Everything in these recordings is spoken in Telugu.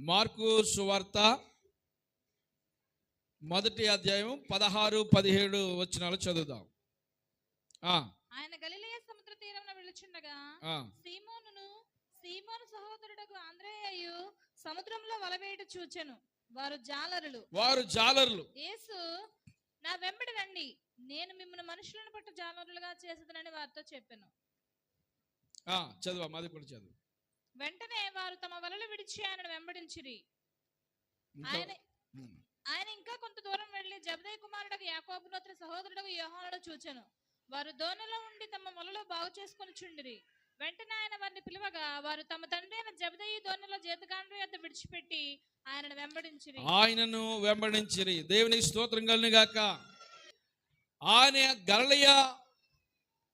మార్కు సువార్త మొదటి అధ్యాయం 16-17 వచనాలు చదువుదాం. ఆయన గలిలయ సముద్ర తీరమున వెలుచుండగా సీమోను సహోదరుడగు ఆంద్రేయయు సముద్రంలో వలవేయుట చూచెను. వారు జాలరులు. యేసు, నా వెంబడి రండి, నేను మిమ్మల్ని మనుషులను పట్టు జాలరులుగా చేసేదనని వారితో చెప్పెను. చదువు, మాది కూడా చదువు. వెంటనే వారు తమ వలలు విడిచి ఆయనను వెంబడించిరి. ఆయన ఇంకా కొంత దూరం వెళ్లి జబదయి కుమారుడకు యాకోబును అతని సహోదరుడకు యోహానును చూచెను. వారు దోణిలో ఉండి తమ వలలో బాగు చేసుకుని చుండిరి. వెంటనే ఆయన వారిని పిలువగా వారు తమ తండ్రి అయిన జబదయి దోణిలో జీతగాండ్రు యొద్ద విడిచిపెట్టి ఆయనను వెంబడించిరి. దేవునికి స్తోత్రం కలుగును గాక. ఆయన గలిలయ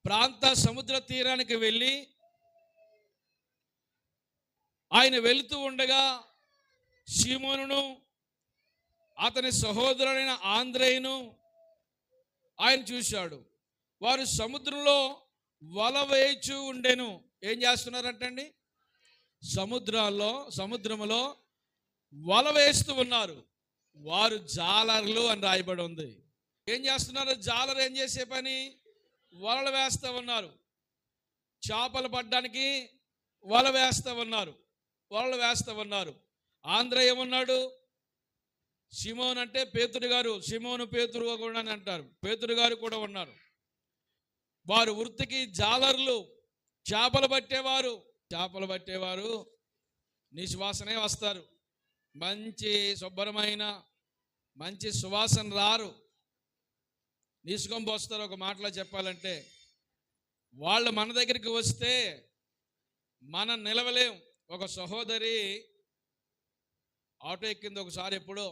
ప్రాంత సముద్ర తీరానికి వెళ్ళి ఆయన వెళుతూ ఉండగా సీమోనును అతని సహోదరుడైన ఆంద్రేయును ఆయన చూశాడు. వారు సముద్రంలో వల వేయచూ ఉండెను. ఏం చేస్తున్నారంటండి? సముద్రంలో వల వేస్తూ ఉన్నారు. వారు జాలర్లు అని రాయబడి ఉంది. ఏం చేస్తున్నారు? జాలరు ఏం చేసే పని? వలలు వేస్తూ ఉన్నారు. చేపలు పడ్డానికి వలలు వేస్తూ ఉన్నారు. ఆంద్రేయ ఉన్నాడు. సిమోన్ అంటే పేతురు గారు, సిమోను పేతురు కూడా అని అంటారు. పేతురు గారు కూడా ఉన్నారు. వారు వృత్తికి జాలర్లు, చేపలు పట్టేవారు నిశ్వాసనే వస్తారు. మంచి శుభ్రమైన మంచి సువాసన రారు, తీసుకొని వస్తారు. ఒక మాటలో చెప్పాలంటే వాళ్ళు మన దగ్గరికి వస్తే మనం నిలవలేం. ఒక సహోదరి ఆటో ఎక్కింది ఒకసారి, ఎప్పుడో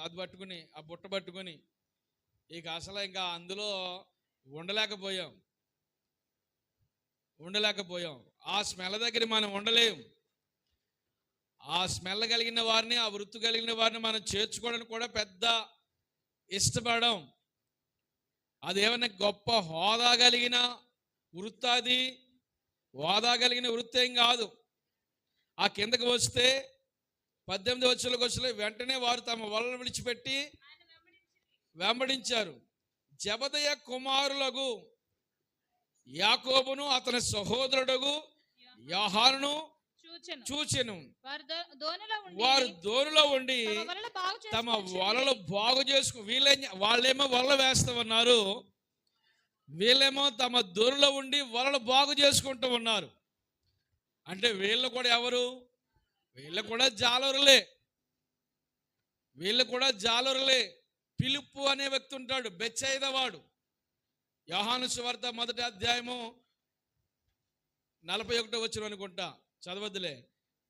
అది పట్టుకుని, ఆ బుట్ట పట్టుకుని, ఇక అసలు ఇంకా అందులో ఉండలేకపోయాం. ఆ స్మెల్ దగ్గర మనం ఉండలేం. ఆ స్మెల్ కలిగిన వారిని, ఆ వృత్తి కలిగిన వారిని మనం చేర్చుకోవడానికి కూడా పెద్ద ఇష్టపడం. అదేమన్నా గొప్ప హోదా కలిగిన వృత్తి, అది హోదా కలిగిన వృత్తి ఏం కాదు. ఆ కిందకి వస్తే 18 వచ్చే వెంటనే వారు తమ వలలు విడిచిపెట్టి వెంబడించారు. జబదయ కుమారులకు యాకోబును అతని సహోదరుడు యోహానును చూచెను. వారు దోణిలో ఉండి తమ వలలు బాగు చేసుకు, వాళ్ళేమో వలలు వేస్తూ ఉన్నారు, వీళ్ళేమో తమ దోణిలో ఉండి వలలు బాగు చేసుకుంటూ ఉన్నారు. అంటే వీళ్ళు కూడా ఎవరు? వీళ్ళు కూడా జాలరులే. పిలుపు అనే వ్యక్తి ఉంటాడు, బెత్సయిదా వాడు. యోహాను సువార్త మొదటి అధ్యాయము 41 వచనం అనుకుంటా, చదవద్దులే.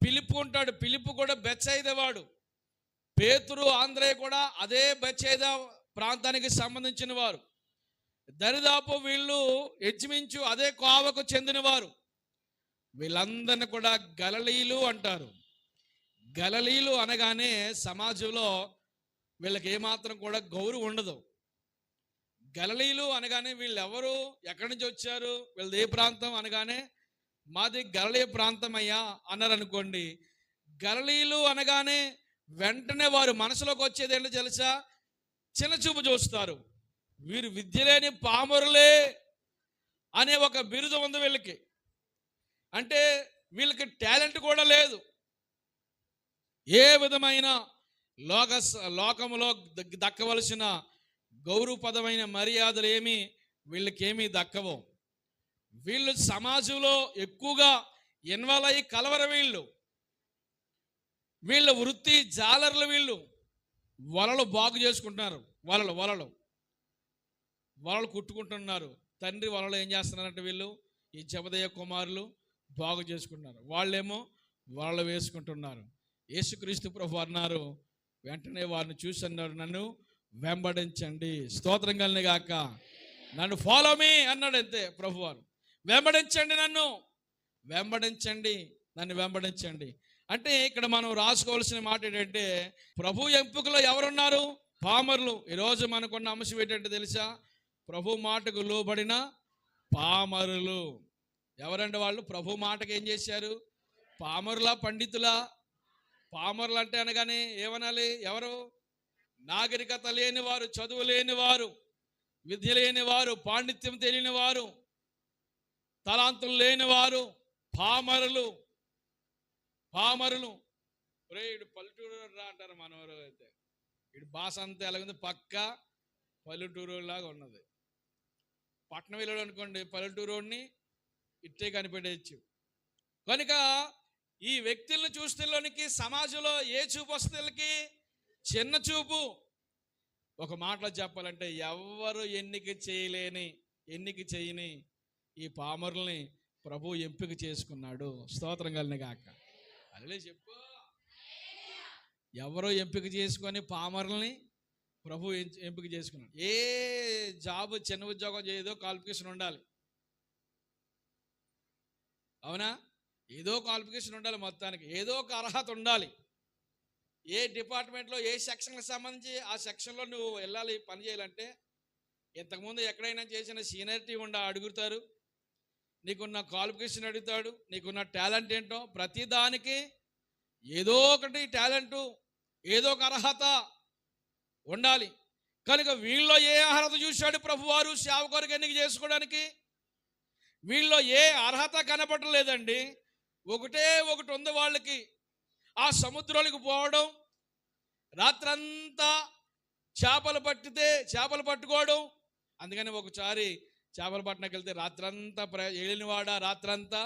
పిలుపు ఉంటాడు. పిలుపు కూడా బెత్సయిదా వాడు. పేతురు, ఆంద్రేయ కూడా అదే బెత్సయిదా ప్రాంతానికి సంబంధించిన వారు. దరిదాపు వీళ్ళు ఇంచుమించు అదే కోవకు చెందినవారు. వీళ్ళందరినీ కూడా గలిలీయులు అంటారు. గలిలీయులు అనగానే సమాజంలో వీళ్ళకి ఏమాత్రం కూడా గౌరవం ఉండదు. గలిలీయులు అనగానే వీళ్ళు ఎవరు, ఎక్కడి నుంచి వచ్చారు, వీళ్ళది ఏ ప్రాంతం అనగానే మాది గలిలయ ప్రాంతం అయ్యా అన్నారు అనుకోండి. గలిలీయులు అనగానే వెంటనే వారు మనసులోకి వచ్చేది ఏంటో తెలుసా? చిన్న చూపు చూస్తారు. వీరు విద్య లేని పామరులే అనే ఒక బిరుదు ఉంది వీళ్ళకి. అంటే వీళ్ళకి టాలెంట్ కూడా లేదు. ఏ విధమైన లోకములో దక్కవలసిన గౌరవపదమైన మర్యాదలు ఏమీ వీళ్ళకేమీ దక్కవు. వీళ్ళు సమాజంలో ఎక్కువగా ఇన్వాల్వ్ అయ్యి కలవరు. వీళ్ళ వృత్తి జాలర్లు. వీళ్ళు వలలు బాగు చేసుకుంటున్నారు. వలలు కుట్టుకుంటున్నారు. తండ్రి వలలు ఏం చేస్తున్నారంటే వీళ్ళు, ఈ జబదయ కుమారులు బాగు చేసుకుంటున్నారు. వాళ్ళేమో వలలు వేసుకుంటున్నారు. యేసుక్రీస్తు ప్రభు అన్నారు, వెంటనే వారిని చూసి అన్నారు, నన్ను వెంబడించండి. స్తోత్రం కలిగిన గాక. నన్ను ఫాలో మీ అన్నాడు. అంతే ప్రభు వారు. నన్ను వెంబడించండి అంటే ఇక్కడ మనం రాసుకోవాల్సిన మాట ఏంటంటే, ప్రభు ఎంపికలో ఎవరున్నారు? పామరులు. ఈరోజు మనకున్న అంశం ఏంటంటే తెలుసా? ప్రభు మాటకు లోబడిన పామరులు. ఎవరంటే వాళ్ళు ప్రభు మాటకు ఏం చేశారు? పామరులా పండితులా? పామరులు అంటే అనగానే ఏమనాలి? ఎవరు? నాగరికత లేని వారు, చదువు లేని వారు, విద్య లేని వారు, పాండిత్యం తెలియని వారు, తలాంతులు లేని వారు పామరులు. పామరులు. ఇడు పల్లెటూరు రా అంటారు మనవరు అయితే. ఇడు భాష అంతా ఎలాగుంది? పక్క పల్లెటూరు లాగా ఉన్నది. పట్టణం వెళ్ళాడు అనుకోండి, పల్లెటూరుని ఇట్టే కనిపెట్టేయచ్చు. కనుక ఈ వ్యక్తులను చూస్తేలోనికి సమాజంలో ఏ చూపు వస్తే చిన్న చూపు. ఒక మాటలో చెప్పాలంటే ఎవరు ఎన్నిక చేయని ఈ పామరుల్ని ప్రభు ఎంపిక చేసుకున్నాడు. స్తోత్రం కలిగిన గాక. అదే చెప్పు. ఎవరో ఎంపిక చేసుకొని పామరుల్ని ప్రభు ఎంపిక చేసుకున్నాడు. ఏ జాబ్ చిన్న ఉద్యోగం చేయదో క్వాలిఫికేషన్ ఉండాలి. అవునా? ఏదో క్వాలిఫికేషన్ ఉండాలి. మొత్తానికి ఏదో ఒక అర్హత ఉండాలి. ఏ డిపార్ట్మెంట్లో ఏ సెక్షన్కి సంబంధించి ఆ సెక్షన్లో నువ్వు వెళ్ళాలి, పని చేయాలంటే ఇంతకుముందు ఎక్కడైనా చేసిన సీనియారిటీ అడుగుతారు, నీకున్న క్వాలిఫికేషన్ అడుగుతాడు, నీకున్న టాలెంట్ ఏంటో. ప్రతి దానికి ఏదో ఒకటి టాలెంటు, ఏదో ఒక అర్హత ఉండాలి. కనుక వీళ్ళలో ఏ అర్హత చూశాడు ప్రభువారు సేవకుడికి ఎన్నిక చేసుకోవడానికి? వీళ్ళలో ఏ అర్హత కనపడలేదండి. ఒకటే ఒకటి ఉంది వాళ్ళకి. ఆ సముద్రాలకు పోవడం, రాత్రంతా చేపలు పట్టుకోవడం. అందుకని ఒకసారి చేపలు పట్టణకి వెళ్తే రాత్రంతా ఏలినవాడా రాత్రంతా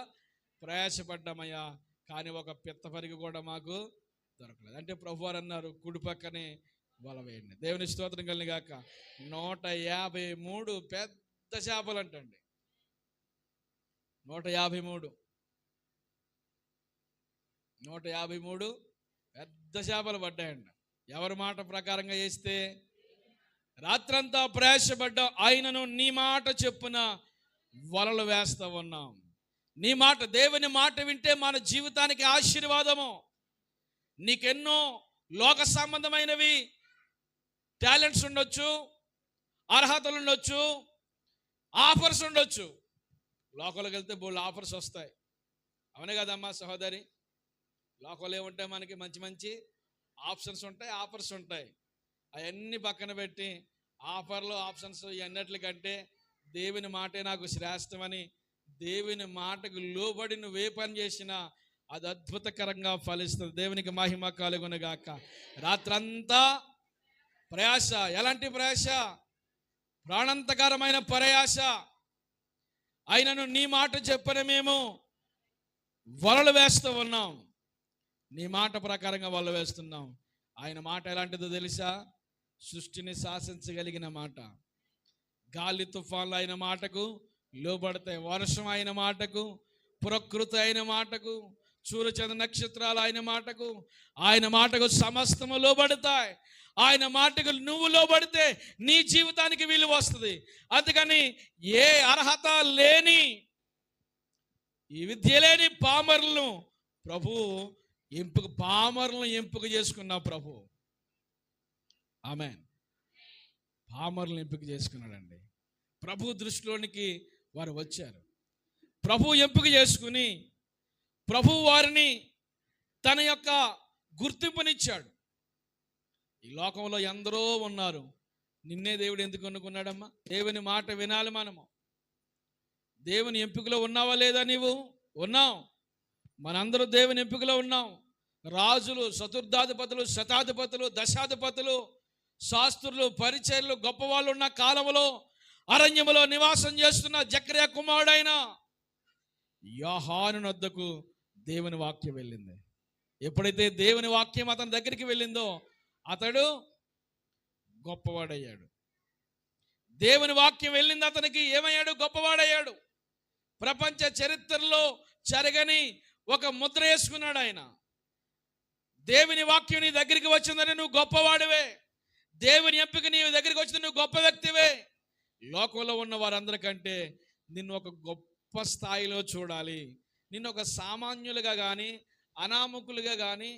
ప్రయాసపడ్డామయ్యా, కానీ ఒక పిత్త పరిగి కూడా మాకు దొరకలేదు. అంటే ప్రభువారు అన్నారు, కుడి పక్కనే వల వేయండి. దేవుని స్తోత్రం కలిగిన గాక. 153 పెద్ద చేపలు అంటండి. 153 పెద్ద చేపలు పడ్డాయండి. ఎవరి మాట ప్రకారంగా వేస్తే? రాత్రంతా ప్రయాసపడ్డాం, ఆయనను నీ మాట చెప్పున వలలు వేస్తా ఉన్నాం. నీ మాట, దేవుని మాట వింటే మన జీవితానికి ఆశీర్వాదము. నీకెన్నో లోక సంబంధమైనవి టాలెంట్స్ ఉండొచ్చు, అర్హతలు ఉండొచ్చు, ఆఫర్స్ ఉండొచ్చు. లోకల్కి వెళ్తే బోల్డ్ ఆఫర్స్ వస్తాయి. అవునే కదమ్మా సహోదరి? లోకల్ ఏముంటాయి? మనకి మంచి మంచి ఆప్షన్స్ ఉంటాయి, ఆఫర్స్ ఉంటాయి. అవన్నీ పక్కన పెట్టి ఆఫర్లు, ఆప్షన్స్ ఇవన్నిటికంటే దేవుని మాటే నాకు శ్రేష్టమని, దేవుని మాటకు లోబడి నువ్వు ఏ పని చేసినా అది అద్భుతకరంగా ఫలిస్తుంది. దేవునికి మహిమ కలుగునుగాక. రాత్రంతా ప్రయాస. ఎలాంటి ప్రయాస? ప్రాణాంతకరమైన ప్రయాస. ఆయనను నీ మాట చెప్పని మేము వలలు వేస్తూ ఉన్నాం. నీ మాట ప్రకారంగా వలలు వేస్తున్నాం. ఆయన మాట ఎలాంటిదో తెలుసా? సృష్టిని శాసించగలిగిన మాట. గాలి తుఫాన్లు ఆయన మాటకు లోబడతాయి. వర్షం ఆయన మాటకు, ప్రకృతి ఆయన మాటకు, సూర్యచంద్ర నక్షత్రాలు ఆయన మాటకు సమస్తము లోబడతాయి. ఆయన మాటకు నువ్వు లోబడితే నీ జీవితానికి విలువ వస్తుంది. అందుకని ఏ అర్హత లేని, ఈ విద్య లేని పామరులను ఎంపిక చేసుకున్నా ప్రభు. ఆమేన్. పామరులను ఎంపిక చేసుకున్నాడండి. ప్రభు దృష్టిలోనికి వారు వచ్చారు. ప్రభు ఎంపిక చేసుకుని ప్రభు వారిని తన యొక్క గుర్తింపునిచ్చాడు. ఈ లోకంలో ఎందరో ఉన్నారు. నిన్నే దేవుడు ఎందుకు అనుకున్నాడమ్మా? దేవుని మాట వినాలి మనము. దేవుని ఎంపికలో ఉన్నావా లేదా? నీవు ఉన్నావు. మనందరూ దేవుని ఎంపికలో ఉన్నాం. రాజులు, చతుర్థాధిపతులు, శతాధిపతులు, దశాధిపతులు, శాస్త్రులు, పరిచర్లు, గొప్పవాళ్ళు ఉన్న కాలంలో అరణ్యములో నివాసం చేస్తున్న జకర్యా కుమారుడైన యోహాను వద్దకు దేవుని వాక్యం వెళ్ళింది. ఎప్పుడైతే దేవుని వాక్యం అతని దగ్గరికి వెళ్ళిందో అతడు గొప్పవాడయ్యాడు. దేవుని వాక్యం వెళ్ళింది అతనికి, ఏమయ్యాడు? గొప్పవాడయ్యాడు. ప్రపంచ చరిత్రలో జరగని ఒక ముద్ర వేసుకున్నాడు ఆయన. దేవుని వాక్యం నీ దగ్గరికి వచ్చిందని నువ్వు గొప్పవాడివే. దేవుని ఎంపిక నీ దగ్గరికి వచ్చింది, నువ్వు గొప్ప వ్యక్తివే. లోకంలో ఉన్న వారందరికంటే నిన్ను ఒక గొప్ప స్థాయిలో చూడాలి. నిన్ను ఒక సామాన్యులుగా కానీ, అనామకులుగా కానీ,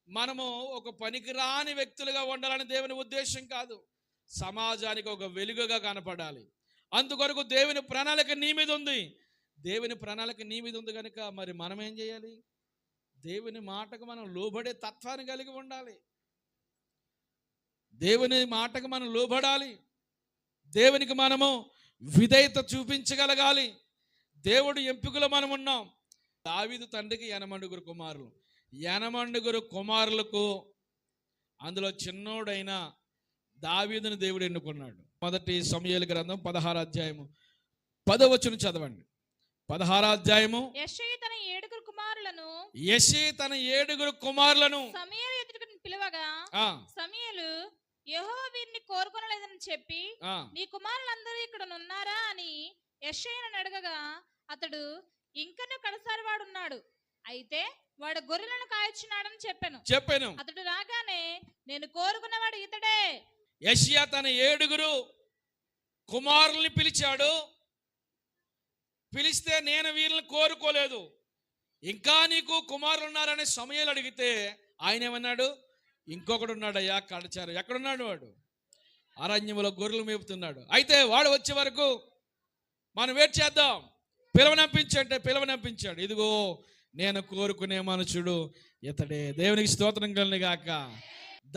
మనము ఒక పనికిరాని వ్యక్తులుగా ఉండాలని దేవుని ఉద్దేశం కాదు. సమాజానికి ఒక వెలుగుగా కనపడాలి. అందుకొరకు దేవుని ప్రణాళిక నీ మీద ఉంది. దేవుని ప్రణాళిక నీ మీద ఉంది కనుక మరి మనం ఏం చేయాలి? దేవుని మాటకు మనం లోబడే తత్వాన్ని కలిగి ఉండాలి. దేవుని మాటకు మనం లోబడాలి. దేవునికి మనము విధేయత చూపించగలగాలి. దేవుడు ఎంపికలో మనం ఉన్నాం. దావీదు తండ్రికి 80 కుమారులు. 80 కుమారులకు అందులో చిన్నోడైన దావీదుని దేవుడు ఎన్నుకున్నాడు. మొదటి సమూయేలు గ్రంథం 16వ అధ్యాయము 10వ వచనం చదవండి. 16వ అధ్యాయము. యెష్షయి తన 7 కుమారులను సమూయేలు ఎదుటకు పిలువగా సమూయేలు యెహోవా వీరిని కోరుకొనలేదని చెప్పి నీ కుమారులందరూ ఇక్కడ ఉన్నారా అని యెష్షయిని అడగగా అతడు ఇంకనూ కడసారి వాడున్నాడు, అయితే వాడు గొర్రెలను కాయొచ్చున్నాడని చెప్పాను. అతడు రాగానే నేను కోరుకున్నవాడు ఇతడే. యెషయా తన 7 కుమారుల్ని పిలిచాడు. పిలిస్తే నేను వీళ్ళని కోరుకోలేదు, ఇంకా నీకు కుమారులు ఉన్నారని సమూయేలు అడిగితే ఆయన ఏమన్నాడు? ఇంకొకడు ఉన్నాడయ్యా కడచారు. ఎక్కడున్నాడు? వాడు అరణ్యములో గొర్రెలు మేపుతున్నాడు. అయితే వాడు వచ్చే వరకు మనం వెయిట్ చేద్దాం. పిలవనంపించంటే పిలవనంపించాడు. ఇదిగో నేను కోరుకునే మనుషుడు ఇతడే. దేవునికి స్తోత్రం కలుగును గాక.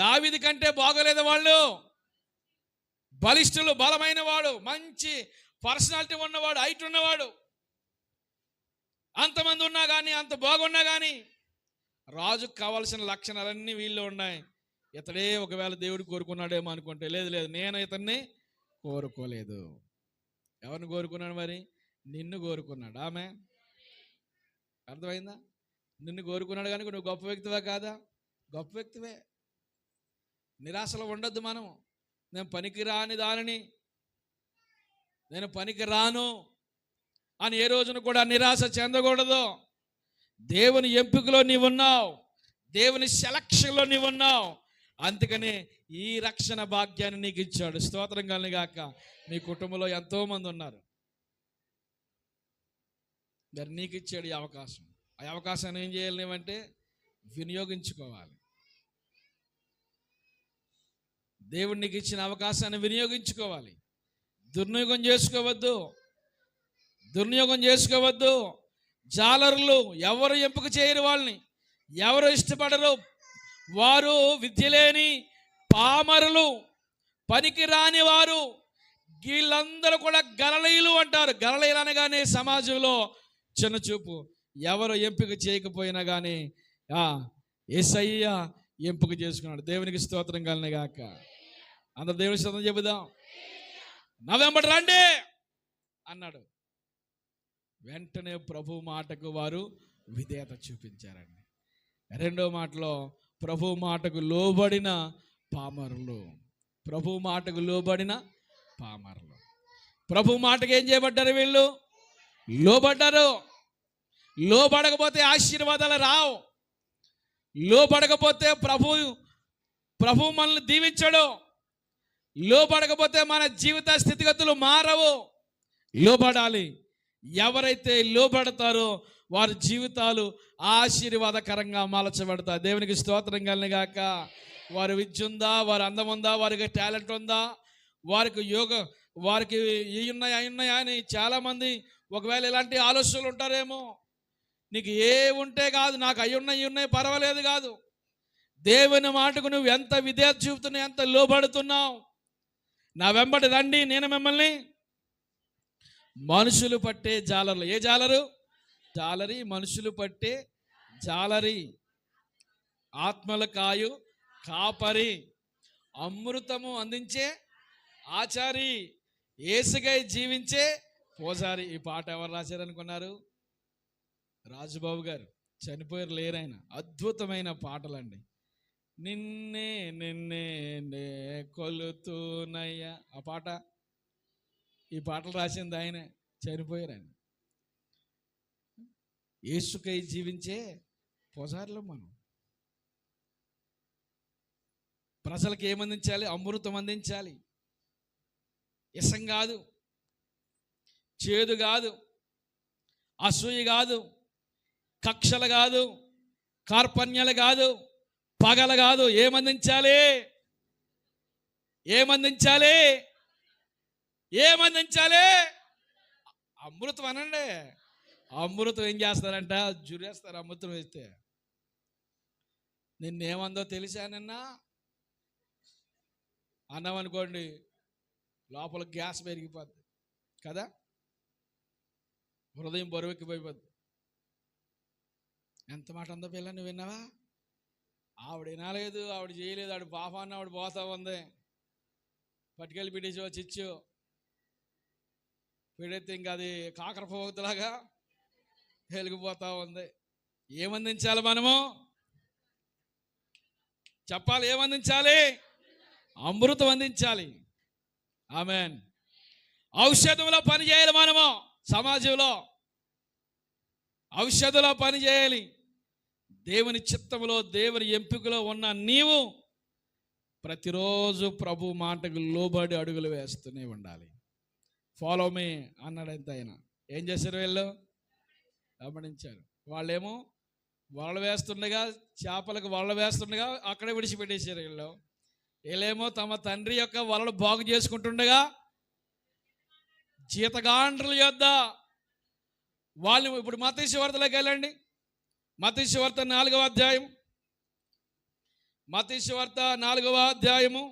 దావీదు కంటే బాగోలేదు వాళ్ళు. బలిష్ఠులు, బలమైన వాడు, మంచి పర్సనాలిటీ ఉన్నవాడు, హైట్ ఉన్నవాడు. అంతమంది ఉన్నా కానీ, అంత బాగున్నా కానీ రాజుకు కావాల్సిన లక్షణాలన్నీ వీళ్ళు ఉన్నాయి. ఇతడే ఒకవేళ దేవుడు కోరుకున్నాడేమో అనుకుంటే, లేదు నేను ఇతన్ని కోరుకోలేదు. ఎవరిని కోరుకున్నాడు? మరి నిన్ను కోరుకున్నాడు. ఆమె అర్థమైందా? నిన్ను కోరుకున్నాడు కానీ నువ్వు గొప్ప వ్యక్తివా కాదా? గొప్ప వ్యక్తివే. నిరాశలో ఉండొద్దు మనం. నేను పనికి రాని దానిని, నేను పనికి రాను అని ఏ రోజున కూడా నిరాశ చెందకూడదు. దేవుని ఎంపికలో నీవున్నావు, దేవుని సెలక్షన్లో నీవున్నావు. అందుకనే ఈ రక్షణ భాగ్యాన్ని నీకు ఇచ్చాడు. స్తోత్రం కలుగును గాక. మీ కుటుంబంలో ఎంతోమంది ఉన్నారు, మరి నీకు ఇచ్చాడు ఈ అవకాశం. ఆ అవకాశాన్ని ఏం చేయాలి నువ్వంటే వినియోగించుకోవాలి. దేవుడు నీకు ఇచ్చిన అవకాశాన్ని వినియోగించుకోవాలి. దుర్వినియోగం చేసుకోవద్దు. జాలరులు ఎవరు ఎంపిక చేయరు, వాళ్ళని ఎవరు ఇష్టపడరు. వారు విద్య లేని పామరులు, పనికి రాని వారు. వీళ్ళందరూ కూడా గలలీయులు అంటారు. గలలీయులు అనగానే సమాజంలో చిన్న చూపు. ఎవరు ఎంపిక చేయకపోయినా కానీ యేసయ్య ఎంపిక చేసుకున్నాడు. దేవునికి స్తోత్రం కలుగును గాక. అందరు దేవుని స్తోత్రం చెబుదాం. నా వెంబడి రండి అన్నాడు. వెంటనే ప్రభు మాటకు వారు విధేయత చూపించారండి. రెండో మాటలో ప్రభు మాటకు లోబడిన పామరులు. ప్రభు మాటకు లోబడిన పామరులు. ప్రభు మాటకు ఏం చేయబడ్డారు? వీళ్ళు లోబడ్డారు. లోబడకపోతే ఆశీర్వాదాలు రావు. లోబడకపోతే ప్రభు మనల్ని దీవించడు. లోబడకపోతే మన జీవిత స్థితిగతులు మారవు. లోబడాలి. ఎవరైతే లోబడతారో వారి జీవితాలు ఆశీర్వాదకరంగా మలచబడతాయి. దేవునికి స్తోత్రం కలుగును గాక. వారి విద్య ఉందా, వారి అందం ఉందా, వారికి టాలెంట్ ఉందా, వారికి ఇవి ఉన్నాయి అవి ఉన్నాయా అని చాలామంది ఒకవేళ ఇలాంటి ఆలోచనలు ఉంటారేమో. నీకు ఏ ఉంటే కాదు, నాకు అవి ఉన్నాయి పర్వాలేదు కాదు. దేవుని మాటకు నువ్వు ఎంత విధేయత చూపుతున్నావు, ఎంత లోబడుతున్నావు. నా వెంబడి రండి, నేను మిమ్మల్ని మనుషులు పట్టే జాలరులు. ఏ జాలరు? జాలరి. మనుషులు పట్టే జాలరి. ఆత్మల కాయు కాపరి, అమృతము అందించే ఆచారి, యేసుకై జీవించే పూజారి. ఈ పాట ఎవరు రాశారనుకున్నారు? రాజుబాబు గారు. చనిపోయారు, లేరైన. అద్భుతమైన పాటలండి. నిన్నే నిన్నే నే కొలుతునయ్యా. ఆ పాట, ఈ పాటలు రాసింది ఆయనే. చనిపోయారు ఆయన. యేసుకై జీవించే పూజారులు మనం. ప్రజలకు ఏమందించాలి? అమృతం అందించాలి. ఇసం కాదు, చేదు కాదు, అసూయ కాదు, కక్షలు కాదు, కార్పణ్యాలు కాదు, పగలు కాదు. ఏమందించాలి? అమృతం అనండి. అమృతం ఏం చేస్తారంట? జురేస్తారు అమృతం వేస్తే. నిన్నేమందో తెలిసా నిన్న అన్నామనుకోండి, లోపల గ్యాస్ పెరిగిపోద్ది కదా, హృదయం బరువెక్కిపోయిపోద్ది. ఎంత మాట ఉందో పిల్ల, నువ్వు విన్నావా? ఆవిడ వినాలేదు, ఆవిడ చేయలేదు, ఆవిడ పాపాన్ని ఆవిడ పోతా ఉంది. పట్టుకెళ్ళి పిడిచి వచ్చి ఇచ్చు పిడెత్తి ఇంకా అది కాకర పోగులాగా వెలిగిపోతా ఉంది. ఏమందించాలి మనము? చెప్పాలి, ఏమందించాలి? అమృతం అందించాలి. ఆమేన్. ఔషధంలో పని చేయాలి మనము. సమాజంలో ఔషధంలో పని చేయాలి. దేవుని చిత్తములో, దేవుని ఎంపికలో ఉన్న నీవు ప్రతిరోజు ప్రభు మాటకు లోబడి అడుగులు వేస్తూనే ఉండాలి. ఫాలో మీ అన్నాడు. ఎంత అయినా ఏం చేశారు వీళ్ళు? గమనించారు. వాళ్ళేమో వలలు వేస్తుండగా, చేపలకు వలలు వేస్తుండగా అక్కడే విడిచిపెట్టేశారు. వీళ్ళేమో తమ తండ్రి యొక్క వలలు బాగు చేసుకుంటుండగా జీతగాండ్రుల యొద్ద వాళ్ళు. ఇప్పుడు మత్తయి సువార్తలోకి వెళ్ళండి. మత్తయి సువార్త 4వ అధ్యాయం. మత్తయి సువార్త 4వ అధ్యాయము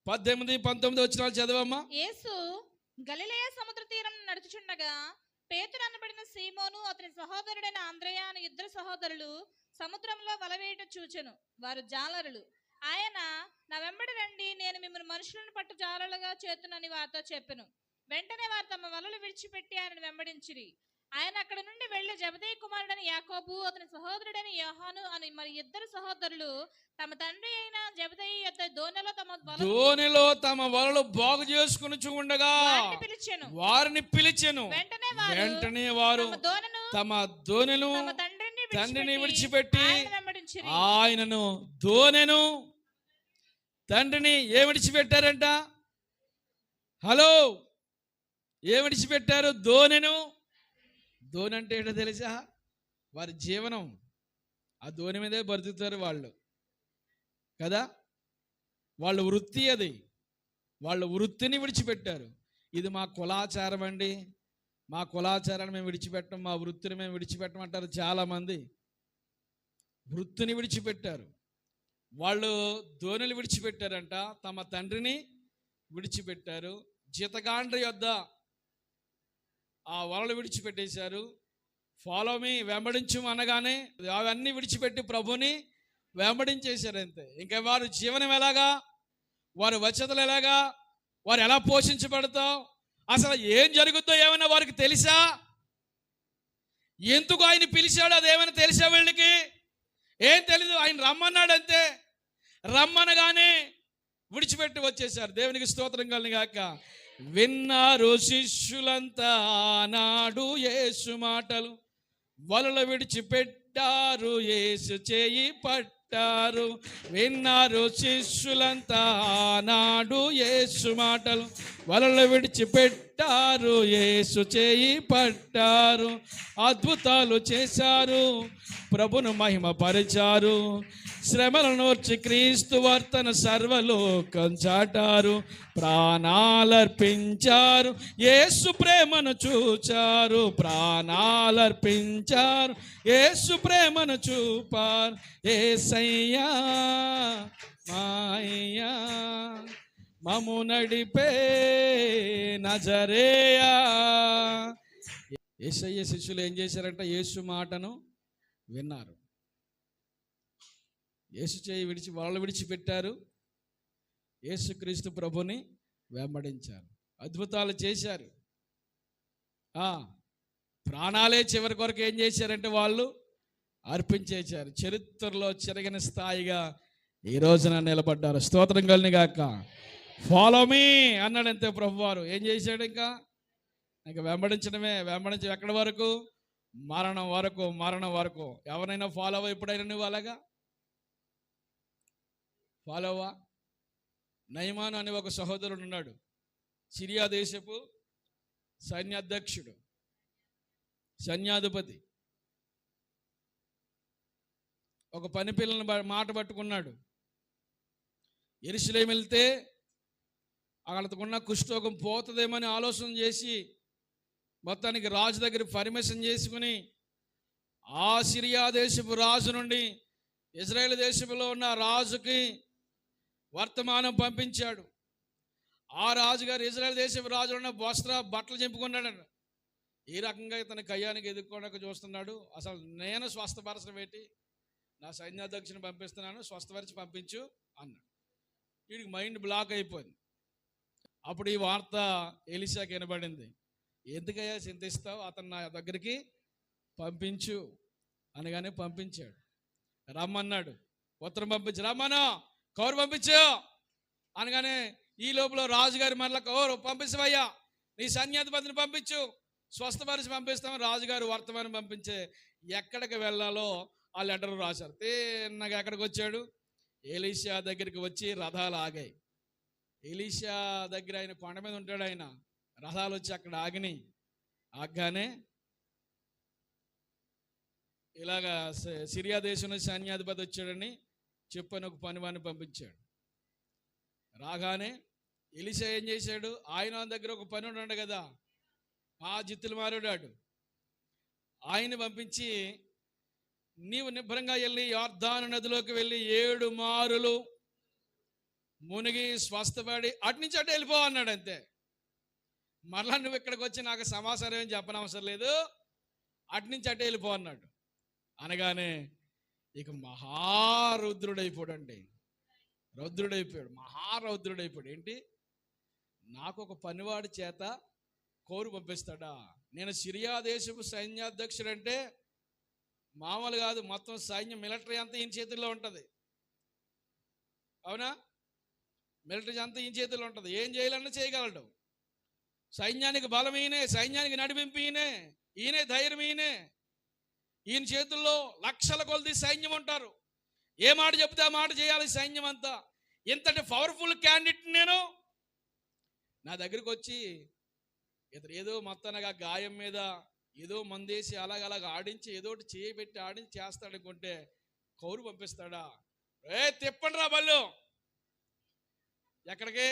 18, 19 వచనాలు చదవమ్మా. యేసు గలిలయ సముద్ర తీరం నడుచుచుండగా పేతురు అనబడిన సీమోను, అతని సహోదరుడైన అంద్రెయ అనే ఇద్దరు సహోదరులు సముద్రంలో వలవేయుట చూచెను. వారు జాలరులు. ఆయన, నా వెంబడి రండి, నేను మిమ్మల్ని మనుషులను పట్టు జాలరులుగా చేతునని వారితో చెప్పెను. వెంటనే వారు తమ వలలు విడిచిపెట్టి ఆయనను వెంబడించిరి. ఆయన అక్కడ నుండి వెళ్లి జెబెదయి కుమారుడైన యాకోబు, అతని సహోదరుడైన యోహాను అని మరి ఇద్దరు సహోదరులు తమ తండ్రి అయిన జెబెదయి యొద్ద దోణిలో తమ వలలు బాగు చేసుకుని ఉండగా వారిని పిలిచెను. వెంటనే వారు తమ దోణెను తండ్రిని విడిచిపెట్టి ఆయనను, దోణెను తండ్రిని ఏ విడిచిపెట్టారంట? హలో, ఏ విడిచిపెట్టారు? దోణెను. దోణి అంటే ఏంటో తెలుసా? వారి జీవనం ఆ దోణి మీదే బ్రతుకుతారు వాళ్ళు కదా. వాళ్ళ వృత్తి అది. వాళ్ళ వృత్తిని విడిచిపెట్టారు. ఇది మా కులాచారం అండి, మా కులాచారాన్ని మేము విడిచిపెట్టం, మా వృత్తిని మేము విడిచిపెట్టమంటారు చాలామంది. వృత్తిని విడిచిపెట్టారు వాళ్ళు. దోణిలు విడిచిపెట్టారంట, తమ తండ్రిని విడిచిపెట్టారు. జీతగాండ్రి యొద్ద ఆ వలలు విడిచిపెట్టేశారు. ఫాలో మీ, వెంబడించు అనగానే అవన్నీ విడిచిపెట్టి ప్రభుని వెంబడించేశారు. అంతే. ఇంకా వారి జీవనం ఎలాగా, వారి వచ్చతలు ఎలాగా, వారు ఎలా పోషించబడతావు, అసలు ఏం జరుగుతుందో ఏమైనా వారికి తెలుసా? ఎందుకు ఆయన పిలిచాడు అదేమైనా తెలుసా వీళ్ళకి? ఏం తెలీదు. ఆయన రమ్మన్నాడు అంతే. రమ్మనగానే విడిచిపెట్టి వచ్చేసారు. దేవునికి స్తోత్రం కలుగును గాక. విన్నారు శిష్యులంతా ఆనాడు యేసు మాటలు, వలలు విడిచిపెట్టారు, యేసు చేయి పట్టారు. విన్నారు శిష్యులంతా ఆనాడు యేసు మాటలు, వలలు విడిచిపెట్టారు, యేసు చేయి పట్టారు. అద్భుతాలు చేశారు, ప్రభును మహిమ పరిచారు. శ్రమలను నోర్చి క్రీస్తు వర్తన సర్వలోకం చాటారు. ప్రాణాలర్పించారు, యేసు ప్రేమను చూచారు. ప్రాణాలర్పించారు, యేసు ప్రేమను చూపారు. యేసయ్యా మాయ్యా మము నడిపే నజరేయా. యేసయ్య శిష్యులు ఏం చేశారంట? యేసు మాటను విన్నారు. యేసు చేయి విడిచి వాళ్ళు విడిచిపెట్టారు, యేసుక్రీస్తు ప్రభుని వెంబడించారు. అద్భుతాలు చేశారు. ప్రాణాలే చివరి కొరకు ఏం చేశారంటే వాళ్ళు అర్పించేశారు. చరిత్రలో చెరగని స్థాయిగా ఈ రోజున నిలబడ్డారు. స్తోత్రం కలుగును గాక. ఫాలో మీ అన్నాడు అంతే ప్రభువారు. ఏం చేశాడు? ఇంకా వెంబడించడమే. వెంబడించి ఎక్కడి వరకు? మరణం వరకు. మరణం వరకు. ఎవరైనా ఫాలో అవ్వ ఎప్పుడైనా నువ్వు అలాగా ఫాలో అవ్వా? నయమాను అనే ఒక సహోదరుడు ఉన్నాడు, సిరియా దేశపు సైన్యాధ్యక్షుడు, సైన్యాధిపతి. ఒక పని పిల్లని మాట పట్టుకున్నాడు. యెరూషలేము వెళ్తే అక్కడకున్న కుష్ఠరోగం పోతుందేమని ఆలోచన చేసి మొత్తానికి రాజు దగ్గర పర్మిషన్ చేసుకుని ఆ సిరియా దేశపు రాజు నుండి ఇజ్రాయేల్ దేశంలో ఉన్న రాజుకి వర్తమానం పంపించాడు. ఆ రాజుగారు ఇజ్రాయేల్ దేశం రాజు ఉన్న బట్టలు చింపుకున్నాడు. ఈ రకంగా ఇతని కయ్యానికి ఎదుర్కోవడానికి చూస్తున్నాడు. అసలు నేను స్వస్థపరచడం ఏంటి, నా సైన్యాధ్యక్షుని పంపిస్తున్నాను, స్వస్థపరిచి పంపించు అన్నాడు. వీడికి మైండ్ బ్లాక్ అయిపోయింది. అప్పుడు ఈ వార్త ఎలీషాకి వినబడింది. ఎందుకయ్యా చింతిస్తావు, అతను నా దగ్గరికి పంపించు అనగానే పంపించాడు. రమ్మన్నాడు, ఉత్తరం పంపించు, రమ్మను, కౌరు పంపించు అనగానే ఈ లోపల రాజుగారి మరల కౌరు పంపించవయ్యా, నీ సైన్యాధిపతిని పంపించు, స్వస్థపరిచి పంపిస్తామని రాజుగారు వర్తమానం పంపించే ఎక్కడికి వెళ్ళాలో ఆ లెటర్ రాశారు. తిన్నగా ఎక్కడికి వచ్చాడు, ఎలీషా దగ్గరికి వచ్చి రథాలు ఆగాయి. ఎలీషా దగ్గర ఆయన కొండ మీద ఉంటాడు, ఆయన రథాలు వచ్చి అక్కడ ఆగినాయి. ఆగ్గానే ఇలాగా సిరియా దేశం నుంచి సైన్యాధిపతి వచ్చాడని చెప్పని ఒక పనివాడిని పంపించాడు. రాగానే ఎలీషా ఏం చేశాడు, ఆయన దగ్గర ఒక పని ఉన్నాడు కదా, ఆ జిత్తులు మారాడు, ఆయన పంపించి నీవు నిబ్బరంగా వెళ్ళి యొర్దాను నదిలోకి వెళ్ళి 7 మారులు మునిగి స్వస్థపడి అటు నుంచి అటు వెళ్ళిపో అన్నాడు. అంతే. మరలా నువ్వు ఇక్కడికి వచ్చి నాకు సమాచారం ఏం చెప్పనవసరం లేదు, అటు నుంచి అటు వెళ్ళిపో అన్నాడు. అనగానే ఇక మహారౌద్రుడైపోయాడండి. రౌద్రుడైపోయాడు, మహారౌద్రుడైపోయాడు. ఏంటి, నాకు ఒక పనివాడి చేత కోరు పంపిస్తాడా? నేను సిరియా దేశపు సైన్యాధ్యక్షుడు అంటే మామూలు కాదు, మొత్తం సైన్యం మిలిటరీ అంతా ఈయన చేతుల్లో ఉంటుంది. అవునా? మిలిటరీ అంతా ఈయన చేతుల్లో ఉంటుంది. ఏం చేయాలన్నా చేయగలడు. సైన్యానికి బలం ఈయనే, సైన్యానికి నడిపింపు ఈయనే, ఈయనే ధైర్యం ఈయనే. ఈయన చేతుల్లో లక్షల కొలది సైన్యం ఉంటారు. ఏ మాట చెప్తే ఆ మాట చేయాలి సైన్యం అంతా. ఇంతటి పవర్ఫుల్ క్యాండిడేట్ నేను, నా దగ్గరికి వచ్చి ఇతను ఏదో మొత్తానగా గాయం మీద ఏదో మందేసి అలాగ ఆడించి ఏదో ఒకటి చేయబెట్టి ఆడించి చేస్తాడనుకుంటే కౌరు పంపిస్తాడా? తిప్పండి రా బళ్ళు, ఎక్కడికి?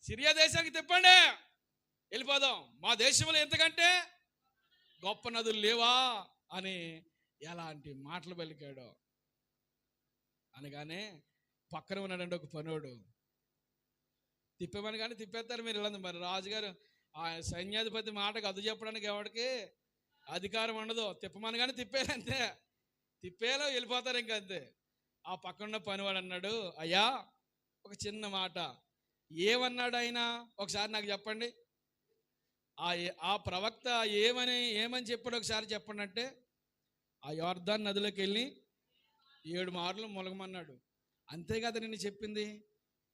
సిరియా దేశానికి తిప్పండి, వెళ్ళిపోదాం. మా దేశంలో ఎంతకంటే గొప్ప నదులు లేవా అని ఎలాంటి మాటలు పలికాడో. అనగానే పక్కన ఉన్నాడండి ఒక పనోడు. తిప్పమని కానీ తిప్పేస్తారు మీరు ఇలా. మరి రాజుగారు ఆ సైన్యాధిపతి మాటకు అదు చెప్పడానికి ఎవరికి అధికారం ఉండదు. తిప్పమని కానీ తిప్పేయాలంతే, తిప్పేలో వెళ్ళిపోతారు ఇంకా అంతే. ఆ పక్కన పనివాడు అన్నాడు, అయ్యా ఒక చిన్న మాట. ఏమన్నాడు ఆయన, ఒకసారి నాకు చెప్పండి. ఆ ప్రవక్త ఏమని చెప్పాడు ఒకసారి చెప్పండి అంటే, ఆ యొర్దాను నదిలోకి వెళ్ళి 7 మార్లు ములగమన్నాడు. అంతే కదా నేను చెప్పింది.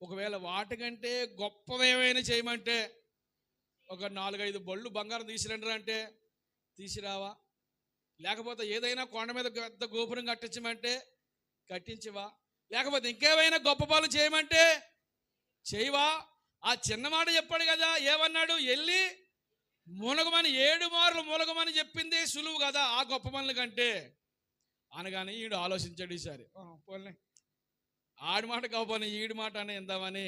ఒకవేళ వాటికంటే గొప్పవేమైనా చేయమంటే ఒక 4-5 బళ్ళు బంగారం తీసుకురండి అంటే తీసిరావా? లేకపోతే ఏదైనా కొండ మీద పెద్ద గోపురం కట్టించమంటే కట్టించవా? లేకపోతే ఇంకేమైనా గొప్ప పనులు చేయమంటే చేయవా? ఆ చిన్న మాట చెప్పాడు కదా, ఏమన్నాడు, వెళ్ళి మునగమని 7 మార్లు మునగమని చెప్పింది సులువు కదా ఆ గొప్ప పనుల కంటే అనగానే ఈడు ఆలోచించాడు. ఈసారి పోలే ఆడి మాట కాకపోతే ఈడి మాట అని ఇందామని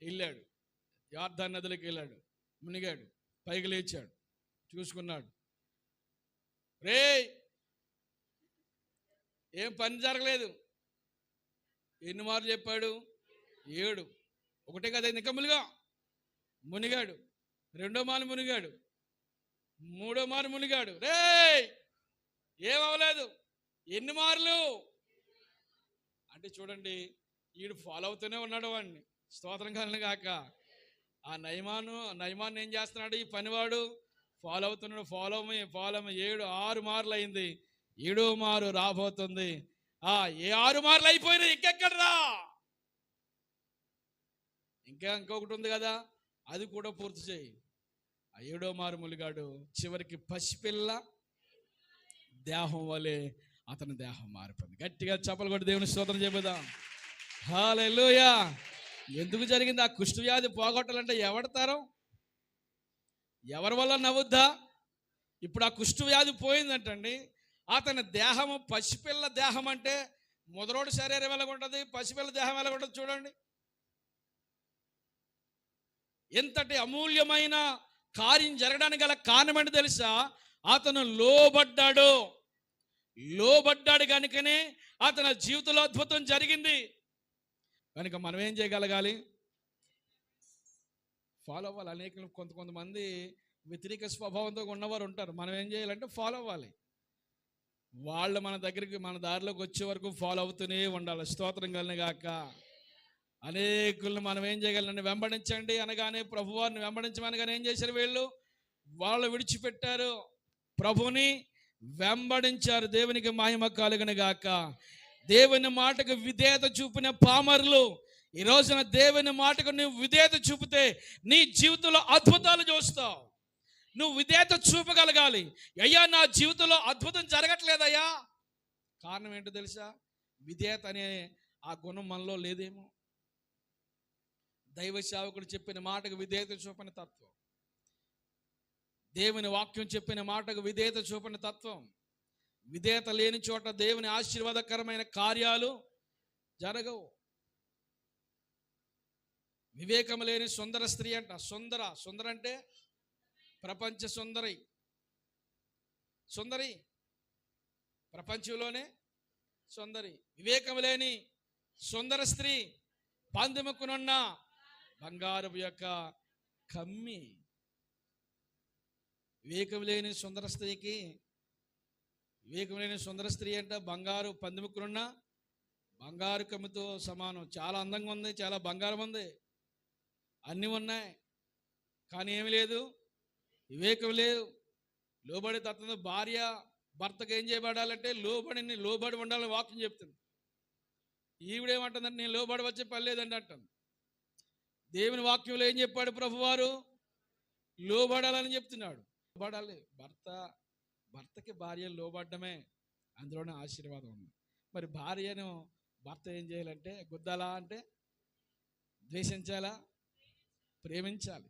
వెళ్ళాడు. యొర్దాను నదిలోకి వెళ్ళాడు, మునిగాడు, పైకి లేచాడు, చూసుకున్నాడు. రే ఏం పని జరగలేదు. ఎన్ని మార్లు చెప్పాడు? 7. ఒకటే కదా ఇంకా మునిగాడు. 2వ మారు మునిగాడు, 3వ మారు మునిగాడు. రే ఏమవలేదు. ఎన్ని మార్లు అంటే చూడండి, వీడు ఫాలో అవుతూనే ఉన్నాడు వాడిని. స్తోత్రం కలను కాక. ఆ నయమాన్ ఏం చేస్తున్నాడు, ఈ పనివాడు ఫాలో అవుతున్నాడు. ఫాలో 6 మార్లు అయింది, 7వ మారు రాబోతుంది. ఏ 6 మార్లు అయిపోయినాయి, ఇంకెక్కడరా? ఇంకొకటి ఉంది కదా, అది కూడా పూర్తి చేయి. ఆ 7వ మారు ములిగాడు. చివరికి పసిపిల్ల దేహం వలె అతని దేహం మారిపోయింది. గట్టిగా చప్పలు కొట్టి దేవుని స్తోత్రం చెబుదాం. హల్లెలూయా. ఎందుకు జరిగింది? ఆ కుష్ఠవ్యాధి పోగొట్టాలంటే ఎవడతారం? ఎవరి వల్ల నవ్వుద్దా? ఇప్పుడు ఆ కుష్ఠవ్యాధి పోయిందంటండి. అతని దేహము పసిపిల్ల దేహం అంటే ముదరోడు శరీరం ఎలాగుంటుంది, పసిపిల్ల దేహం ఎలాగుంటుంది చూడండి. ఎంతటి అమూల్యమైన కార్యం జరగడానికి గల కారణం ఏంటి తెలుసా? అతను లోబడ్డాడు. లోబడ్డాడు కనుకనే అతని జీవితంలో అద్భుతం జరిగింది. కనుక మనం ఏం చేయగలగాలి? ఫాలో అవ్వాలి. అనేక కొంతమంది వ్యతిరేక స్వభావంతో ఉన్నవారు ఉంటారు. మనం ఏం చేయాలంటే ఫాలో అవ్వాలి. వాళ్ళు మన దగ్గరికి, మన దారిలోకి వచ్చే వరకు ఫాలో అవుతూనే ఉండాలి. స్తోత్రం కలిగిన గాక. అనేకులను మనం ఏం చేయగలండి? వెంబడించండి అనగానే, ప్రభువారిని వెంబడించమనగానే ఏం చేశారు వీళ్ళు? వాళ్ళు విడిచిపెట్టారు, ప్రభుని వెంబడించారు. దేవునికి మహిమ కలుగును గాక. దేవుని మాటకు విధేయత చూపిన పామరులు ఈ రోజున దేవుని మాటకు నువ్వు విధేయత చూపితే నీ జీవితంలో అద్భుతాలు చూస్తావు. నువ్వు విధేయత చూపగలగాలి. అయ్యా నా జీవితంలో అద్భుతం జరగట్లేదయ్యా, కారణం ఏంటో తెలుసా? విధేయత అనే ఆ గుణం మనలో లేదేమో. దైవ సేవకుడు చెప్పిన మాటకు విధేయత చూపని తత్వం, దేవుని వాక్యం చెప్పిన మాటకు విధేయత చూపని తత్వం. విధేయత లేని చోట దేవుని ఆశీర్వాదకరమైన కార్యాలు జరగవు. వివేకం లేని సుందర స్త్రీ అంట. సుందర అంటే ప్రపంచ సుందరి. ప్రపంచంలోనే సుందరి. వివేకం లేని సుందర స్త్రీ పందిముక్కునున్న బంగారపు యొక్క కమ్మి. వివేకం లేని సుందర స్త్రీ అంట బంగారు పందిముక్కునున్న బంగారు కమ్మితో సమానం. చాలా అందంగా ఉంది, చాలా బంగారం ఉంది, అన్నీ ఉన్నాయి, కానీ ఏమి లేదు? వివేకం లేదు. లోబడి తత్వం. భార్య భర్తకు ఏం చేయబడాలంటే లోబడి ఉండాలని వాక్యం చెప్తుంది. ఈవిడేమంటుందంటే నేను లోబడి వచ్చే పని లేదండి అంటుంది. దేవుని వాక్యంలో ఏం చెప్పాడు ప్రభువారు? లోబడాలని చెప్తున్నాడు. లోబడాలి. భర్తకి భార్య లోబడ్డమే అందులోనే ఆశీర్వాదం ఉంది. మరి భార్యను భర్త ఏం చేయాలంటే గుద్దాలా అంటే ద్వేషించాలా? ప్రేమించాలి.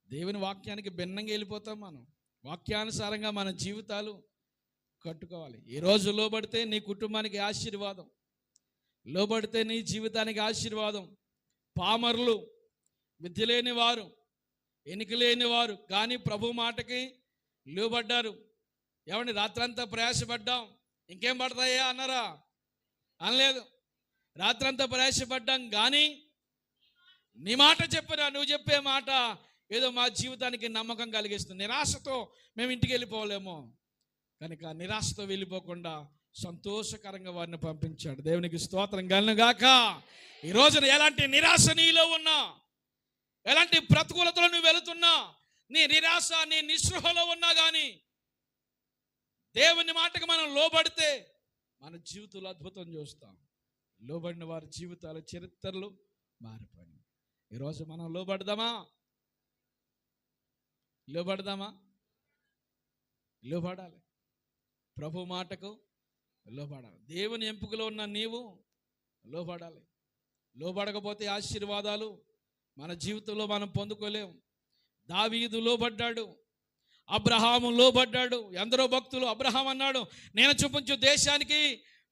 దేవుని వాక్యానికి భిన్నంగా వెళ్ళిపోతాం మనం. వాక్యానుసారంగా మన జీవితాలు కట్టుకోవాలి. ఈరోజు లోబడితే నీ కుటుంబానికి ఆశీర్వాదం, లోబడితే నీ జీవితానికి ఆశీర్వాదం. పామరులు, విద్య లేని వారు, ఎన్నిక లేని వారు కానీ ప్రభు మాటకి లోబడ్డారు. ఏమండి, రాత్రంతా ప్రయాసపడ్డాం, ఇంకేం పడతాయా అన్నారా? అనలేదు. రాత్రంతా ప్రయాసపడ్డాం కానీ నీ మాట చెప్పినా, నువ్వు చెప్పే మాట ఏదో మా జీవితానికి నమ్మకం కలిగిస్తుంది. నిరాశతో మేము ఇంటికి వెళ్ళిపోలేమో, కనుక నిరాశతో వెళ్ళిపోకుండా సంతోషకరంగా వారిని పంపించాడు. దేవునికి స్తోత్రం కలుగును గాక. ఈ రోజున ఎలాంటి నిరాశ నీలో ఉన్నా, ఎలాంటి ప్రతికూలతలో నువ్వు వెళుతున్నా, నీ నిరాశ, నీ నిస్పృహలో ఉన్నా కానీ దేవుని మాటకు మనం లోబడితే మన జీవితంలో అద్భుతం చూస్తాం. లోబడిన వారి జీవితాల చరిత్రలు మారిపోయినాయి. ఈరోజు మనం లోబడదామా? లోబడాలి. ప్రభు మాటకు లోబడాలి. దేవుని ఎంపికలో ఉన్న నీవు లోబడాలి. లోబడకపోతే ఆశీర్వాదాలు మన జీవితంలో మనం పొందుకోలేము. దావీదు లోబడ్డాడు, అబ్రహాము లోబడ్డాడు. ఎందరో భక్తులు అబ్రహాం అన్నాడు, నేను చూపించు దేశానికి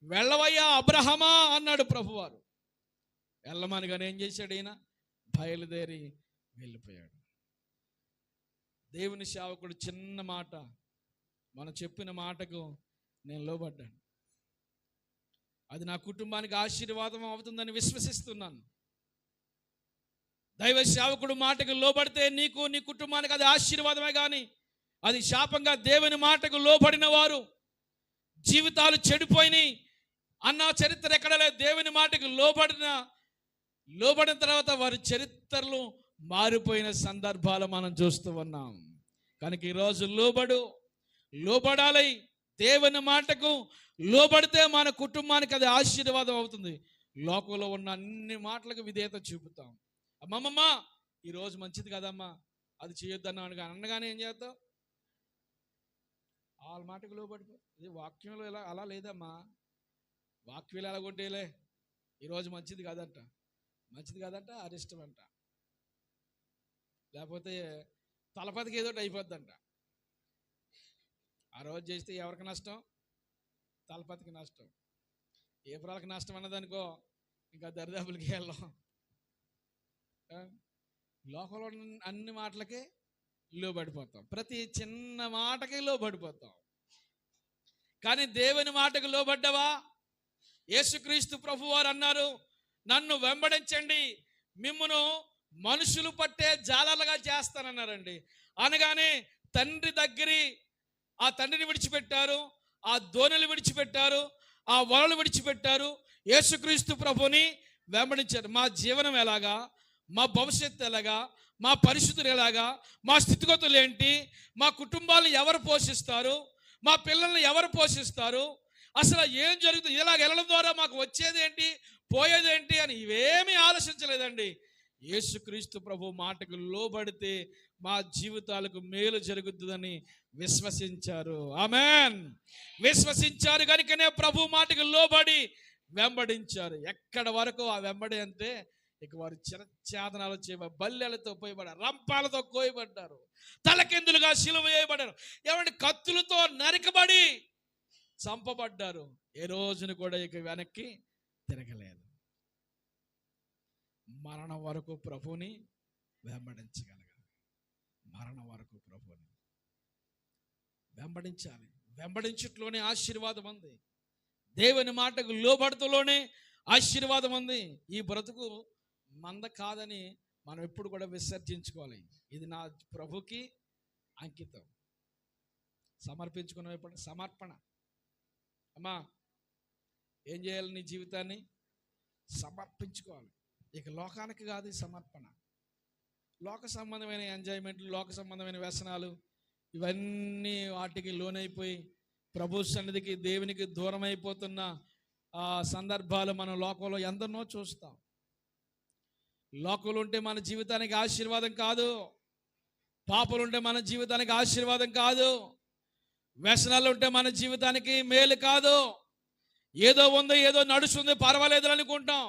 వెళ్ళవయ్యా అబ్రహమా అన్నాడు ప్రభువారు. వెళ్ళమనిగానే ఏం చేశాడు? ఈయన బయలుదేరి వెళ్ళిపోయాడు. దేవుని సేవకుడు చిన్న మాట, మనం చెప్పిన మాటకు నేను లోబడ్డాను, అది నా కుటుంబానికి ఆశీర్వాదం అవుతుందని విశ్వసిస్తున్నాను. దైవ సేవకుడు మాటకు లోబడితే నీకు, నీ కుటుంబానికి అది ఆశీర్వాదమే కానీ అది శాపంగా. దేవుని మాటకు లోబడిన వారు జీవితాలు చెడిపోయినాయి అన్న చరిత్ర ఎక్కడ లేదు. దేవుని మాటకు లోబడిన తర్వాత వారి చరిత్రలు మారిపోయిన సందర్భాలు మనం చూస్తూ ఉన్నాం. కనుక ఈరోజు లోబడాలి. దేవుని మాటకు లోబడితే మన కుటుంబానికి అది ఆశీర్వాదం అవుతుంది. లోకంలో ఉన్న అన్ని మాటలకు విధేయత చూపుతాం. అమ్మమ్మ ఈరోజు మంచిది కదమ్మా, అది చేయొద్దన్నాను అనగానే ఏం చేస్తావు? వాళ్ళ మాటకు లోబడిపో. ఇది వాక్యంలో ఎలా అలా లేదమ్మా, వాక్యంలో ఎలా కొట్టేలే, ఈరోజు మంచిది కాదంట అరిష్టం అంట, లేకపోతే తలపతికి ఏదోటి అయిపోద్దంట. ఆ రోజు చేస్తే ఎవరికి నష్టం? తలపతికి నష్టం. ఏప్రాలకి నష్టం అన్నదనుకో ఇంకా దరిదాపులకి వెళ్ళాం. లోకంలో అన్ని మాటలకే లోబడిపోతాం, ప్రతి చిన్న మాటకి లోబడిపోతాం. కానీ దేవుని మాటకు లోబడ్డవా? యేసుక్రీస్తు ప్రభువారు అన్నారు, నన్ను వెంబడించండి, మిమ్మును మనుషులు పట్టే జాలలుగా చేస్తానన్నారండి. అనగానే తండ్రి దగ్గరి ఆ తండ్రిని విడిచిపెట్టారు, ఆ దోణిలు విడిచిపెట్టారు, ఆ వలలు విడిచిపెట్టారు, యేసుక్రీస్తు ప్రభుని వెంబడించారు. మా జీవనం ఎలాగా, మా భవిష్యత్తు ఎలాగా, మా పరిస్థితులు ఎలాగా, మా స్థితిగతులు ఏంటి, మా కుటుంబాలను ఎవరు పోషిస్తారు, మా పిల్లల్ని ఎవరు పోషిస్తారు, అసలు ఏం జరుగుతుంది, ఇలాగ వెళ్ళడం ద్వారా మాకు వచ్చేది ఏంటి, పోయేది ఏంటి అని ఇవేమీ ఆలోచించలేదండి. యేసుక్రీస్తు ప్రభు మాటకు లోబడితే మా జీవితాలకు మేలు జరుగుతుందని విశ్వసించారు. ఆమేన్. విశ్వసించారు కనుకనే ప్రభు మాటకు లోబడి వెంబడించారు. ఎక్కడ వరకు ఆ వెంబడి అంటే ఇక వారు చిరఛేదనాలు చేయబడి, బల్లెలతో పోయబడ్డారు, రంపాలతో కోయబడ్డారు, తలకిందులుగా సిలువ వేయబడ్డారు, ఏమంటే కత్తులతో నరకబడి చంపబడ్డారు. ఏ రోజును కూడా ఇక వెనక్కి తిరగలేదు. మరణం వరకు ప్రభుని వెంబడించగలగాలి. మరణం వరకు ప్రభుని వెంబడించాలి. వెంబడించట్లోనే ఆశీర్వాదం ఉంది. దేవుని మాటకు లోబడుతులోనే ఆశీర్వాదం ఉంది. ఈ బ్రతుకు మంద కాదని మనం ఎప్పుడు కూడా విసర్జించుకోవాలి. ఇది నా ప్రభుకి అంకితం. సమర్పించుకున్న ఎప్పుడు సమర్పణ. అమ్మా, ఏం చేయాలి? నీ జీవితాన్ని సమర్పించుకోవాలి. ఇక లోకానికి కాదు ఈ సమర్పణ. లోక సంబంధమైన ఎంజాయ్మెంట్లు, లోక సంబంధమైన వ్యసనాలు, ఇవన్నీ వాటికి లోనైపోయి ప్రభు సన్నిధికి, దేవునికి దూరం అయిపోతున్న సందర్భాలు మనం లోకంలో ఎందరినో చూస్తాం. లోకంలో ఉంటే మన జీవితానికి ఆశీర్వాదం కాదు, పాపలు ఉంటే మన జీవితానికి ఆశీర్వాదం కాదు, వ్యసనాలు ఉంటే మన జీవితానికి మేలు కాదు. ఏదో ఉందో, ఏదో నడుస్తుంది, పర్వాలేదు అనుకుంటాం.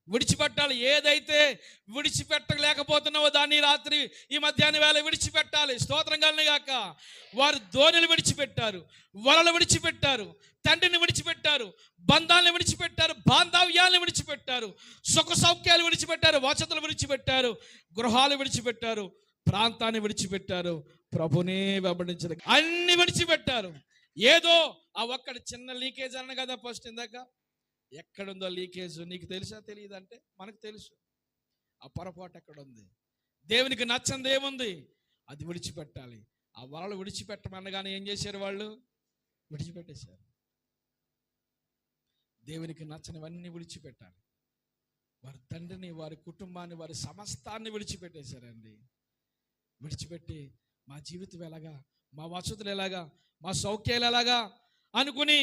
విడిచిపెట్టాలి. ఏదైతే విడిచిపెట్టలేకపోతున్నావో దాన్ని రాత్రి ఈ మధ్యాహ్నం వేళ విడిచిపెట్టాలి. స్తోత్రం కలుగును గాక. వారు దోణిలు విడిచిపెట్టారు, వలలు విడిచిపెట్టారు, తండ్రిని విడిచిపెట్టారు, బంధాలను విడిచిపెట్టారు, బాంధవ్యాలను విడిచిపెట్టారు, సుఖ సౌఖ్యాలు విడిచిపెట్టారు, వసతులు విడిచిపెట్టారు, గృహాలు విడిచిపెట్టారు, ప్రాంతాన్ని విడిచిపెట్టారు, ప్రభునే వెంబడించారు. అన్ని విడిచిపెట్టారు. ఏదో ఆ ఒక్కడి చిన్న లీకేజ్ అన్న కదా ఫస్ట్ ఇందాక. ఎక్కడుందో లీకేజ్ నీకు తెలుసా? తెలియదు అంటే మనకు తెలుసు. ఆ పొరపాటు ఎక్కడుంది, దేవునికి నచ్చంది ఏముంది, అది విడిచిపెట్టాలి. ఆ వలలు విడిచిపెట్టమనగానే ఏం చేశారు? వాళ్ళు విడిచిపెట్టేశారు. దేవునికి నచ్చనివన్నీ విడిచిపెట్టాలి. వారి తండ్రిని, వారి కుటుంబాన్ని, వారి సమస్తాన్ని విడిచిపెట్టేశారండి. విడిచిపెట్టి మా జీవితం ఎలాగా, మా వసతులు ఎలాగా, మా సౌఖ్యాలు ఎలాగా అనుకుని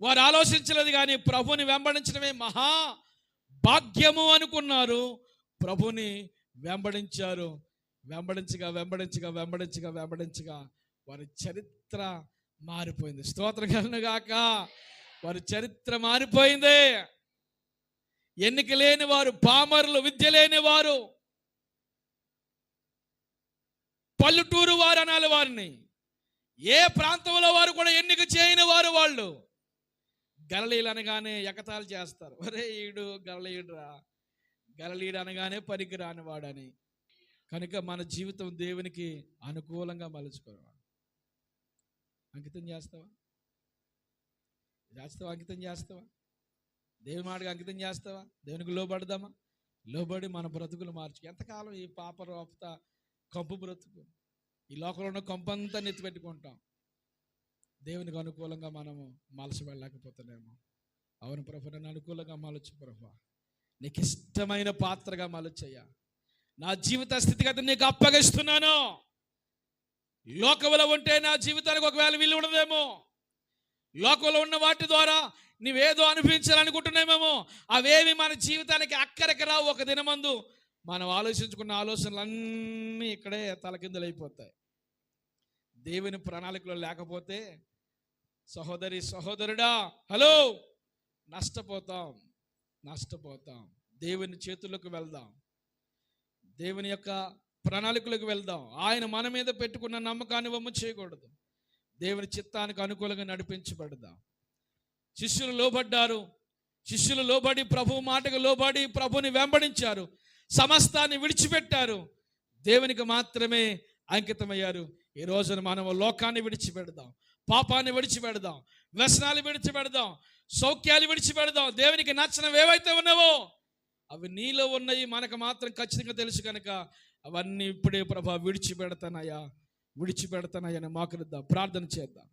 వారు ఆలోచించలేదు. కానీ ప్రభుని వెంబడించడమే మహా భాగ్యము అనుకున్నారు. ప్రభుని వెంబడించారు. వెంబడించగా వెంబడించగా వెంబడించగా వెంబడించగా వారి చరిత్ర మారిపోయింది. స్తోత్రం కలుగును గాక. వారి చరిత్ర మారిపోయింది. ఎన్నిక లేని వారు, పామరులు, విద్య లేని వారు, పల్లెటూరు వారు అనాలి వారిని. ఏ ప్రాంతంలో వారు కూడా ఎన్నిక చేయని వారు. వాళ్ళు గలిలీయులు అనగానే ఎగతాళి చేస్తారు. ఒరే ఈడు గలిలీయుడురా, గలిలీయుడు అనగానే పనికి రానివాడని. కనుక మన జీవితం దేవునికి అనుకూలంగా మలుచుకోవాలి. అంకితం చేస్తావా? అంకితం చేస్తావా? దేవుని మాటకు అంకితం చేస్తావా? దేవునికి లోబడదామా? లోబడి మన బ్రతుకులు మార్చు. ఎంతకాలం ఈ పాప రోపత కంపు బ్రతుకు, ఈ లోకంలో ఉన్న కంపంతా నెత్తి పెట్టుకుంటాం. దేవునికి అనుకూలంగా మనము మలసి వెళ్ళలేకపోతున్నాము. అవును ప్రభు, నన్ను అనుకూలంగా మలచు ప్రభు, నీకు ఇష్టమైన పాత్రగా మలచయ్యా. నా జీవిత స్థితిగతిని నీకు అప్పగిస్తున్నాను. లోకంలో ఉంటే నా జీవితానికి ఒకవేళ విలువ ఉండదేమో, లోకంలో ఉన్న వాటి ద్వారా నువ్వేదో అనిపించాలనుకుంటున్నామేమో, అవేవి మన జీవితానికి అక్కడికి రావు. ఒక దినమందు మనం ఆలోచించుకున్న ఆలోచనలన్నీ ఇక్కడే తలకిందులైపోతాయి. దేవుని ప్రణాళికలో లేకపోతే సహోదరి, సహోదరుడా, హలో, నష్టపోతాం. దేవుని చేతుల్లోకి వెళ్దాం. దేవుని యొక్క ప్రణాళికలకు వెళ్దాం. ఆయన మన మీద పెట్టుకున్న నమ్మకాన్ని వమ్ము చేయకూడదు. దేవుని చిత్తానికి అనుకూలంగా నడిపించబడదాం. శిష్యులు లోబడ్డారు. శిష్యులు లోబడి ప్రభు మాటకు లోబడి ప్రభుని వెంబడించారు. సమస్తాన్ని విడిచిపెట్టారు. దేవునికి మాత్రమే అంకితమయ్యారు. ఈ రోజున మనం లోకాన్ని విడిచిపెడదాం, పాపాన్ని విడిచిపెడదాం, వ్యసనాలు విడిచిపెడదాం, సౌఖ్యాలు విడిచిపెడదాం. దేవునికి నచ్చినవి ఏవైతే ఉన్నావో అవి నీలో ఉన్నాయి, మనకు మాత్రం ఖచ్చితంగా తెలుసు కనుక అవన్నీ ఇప్పుడే ప్రభా విడిచిపెడతానయ్యా అని మాకునిద్దాం. ప్రార్థన చేద్దాం.